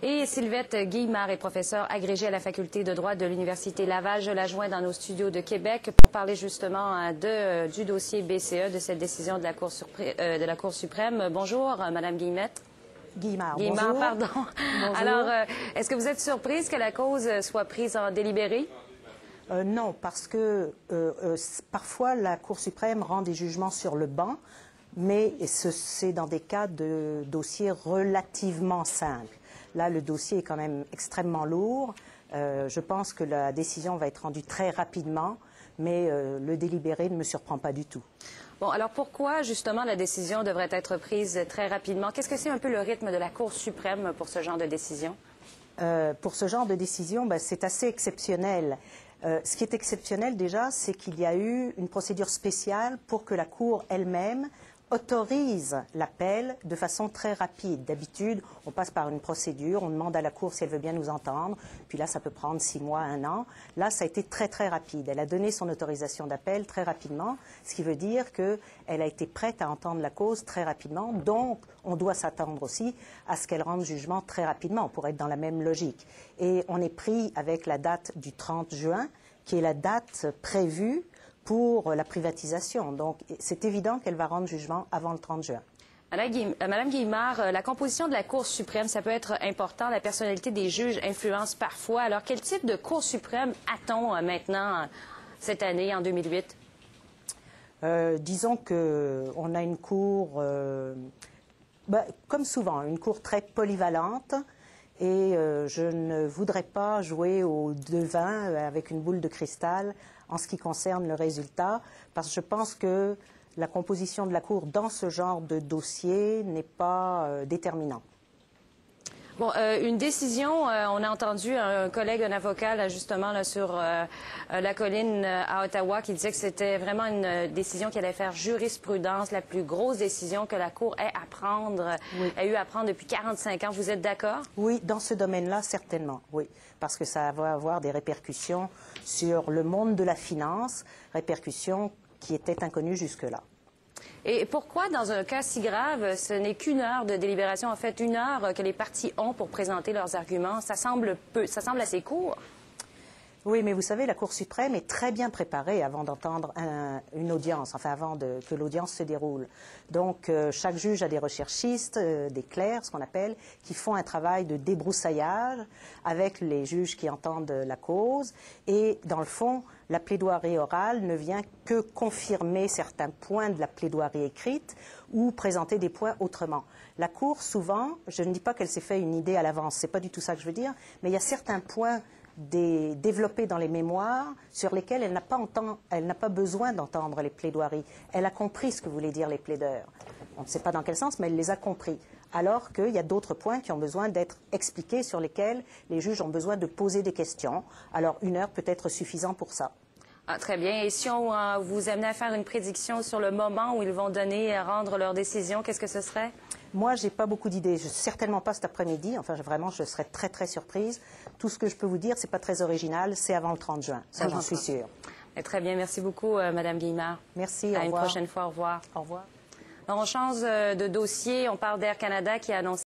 Et Sylvette Guillemard est professeure agrégée à la Faculté de droit de l'Université Laval. Je la joins dans nos studios de Québec pour parler justement du dossier BCE, de cette décision de la Cour suprême. Bonjour, Madame Guillemette. Guillemard, bonjour. Pardon. Bonjour. Alors, est-ce que vous êtes surprise que la cause soit prise en délibéré? Non, parce que parfois la Cour suprême rend des jugements sur le banc, mais c'est dans des cas de dossiers relativement simples. Là, le dossier est quand même extrêmement lourd. Je pense que la décision va être rendue très rapidement, mais le délibéré ne me surprend pas du tout. Bon, alors pourquoi, justement, la décision devrait être prise très rapidement? Qu'est-ce que c'est un peu le rythme de la Cour suprême pour ce genre de décision? Pour ce genre de décision, c'est assez exceptionnel. Ce qui est exceptionnel déjà, c'est qu'il y a eu une procédure spéciale pour que la Cour elle-même autorise l'appel de façon très rapide. D'habitude, on passe par une procédure, on demande à la Cour si elle veut bien nous entendre, puis là, ça peut prendre 6 mois, 1 an. Là, ça a été très, très rapide. Elle a donné son autorisation d'appel très rapidement, ce qui veut dire qu'elle a été prête à entendre la cause très rapidement. Donc, on doit s'attendre aussi à ce qu'elle rende jugement très rapidement pour être dans la même logique. Et on est pris avec la date du 30 juin, qui est la date prévue pour la privatisation. Donc, c'est évident qu'elle va rendre jugement avant le 30 juin. Madame Guillemard, la composition de la Cour suprême, ça peut être important. La personnalité des juges influence parfois. Alors, quel type de Cour suprême a-t-on maintenant, cette année, en 2008? Disons qu'on a une Cour, comme souvent, une Cour très polyvalente. Et je ne voudrais pas jouer au devin avec une boule de cristal en ce qui concerne le résultat, parce que je pense que la composition de la Cour dans ce genre de dossier n'est pas déterminante. Bon, une décision, on a entendu un collègue, un avocat, là, justement, là, sur la colline à Ottawa, qui disait que c'était vraiment une décision qui allait faire jurisprudence, la plus grosse décision que la Cour ait à prendre, a eu à prendre depuis 45 ans. Vous êtes d'accord? Oui, dans ce domaine-là, certainement, oui. Parce que ça va avoir des répercussions sur le monde de la finance, répercussions qui étaient inconnues jusque-là. Et pourquoi, dans un cas si grave, ce n'est qu'une heure de délibération, en fait, 1 heure que les parties ont pour présenter leurs arguments? Ça semble assez court. Oui, mais vous savez, la Cour suprême est très bien préparée avant d'entendre une audience, enfin avant que l'audience se déroule. Donc, chaque juge a des recherchistes, des clercs, ce qu'on appelle, qui font un travail de débroussaillage avec les juges qui entendent la cause. Et, dans le fond, la plaidoirie orale ne vient que confirmer certains points de la plaidoirie écrite ou présenter des points autrement. La Cour, souvent, je ne dis pas qu'elle s'est fait une idée à l'avance, c'est pas du tout ça que je veux dire, mais il y a certains points développés dans les mémoires sur lesquels elle n'a pas besoin d'entendre les plaidoiries. Elle a compris ce que voulaient dire les plaideurs. On ne sait pas dans quel sens, mais elle les a compris. Alors qu'il y a d'autres points qui ont besoin d'être expliqués, sur lesquels les juges ont besoin de poser des questions. Alors 1 heure peut être suffisant pour ça. Ah, très bien. Et si on vous amenait à faire une prédiction sur le moment où ils vont rendre leur décision, qu'est-ce que ce serait? Moi, je n'ai pas beaucoup d'idées. Certainement pas cet après-midi. Enfin, vraiment, je serais très, très surprise. Tout ce que je peux vous dire, ce n'est pas très original. C'est avant le 30 juin. Ça, j'en suis sûre. Très bien. Merci beaucoup, Madame Guillemard. Merci. Au revoir. À une prochaine fois. Au revoir. Au revoir. Alors, on change de dossier. On parle d'Air Canada qui a annoncé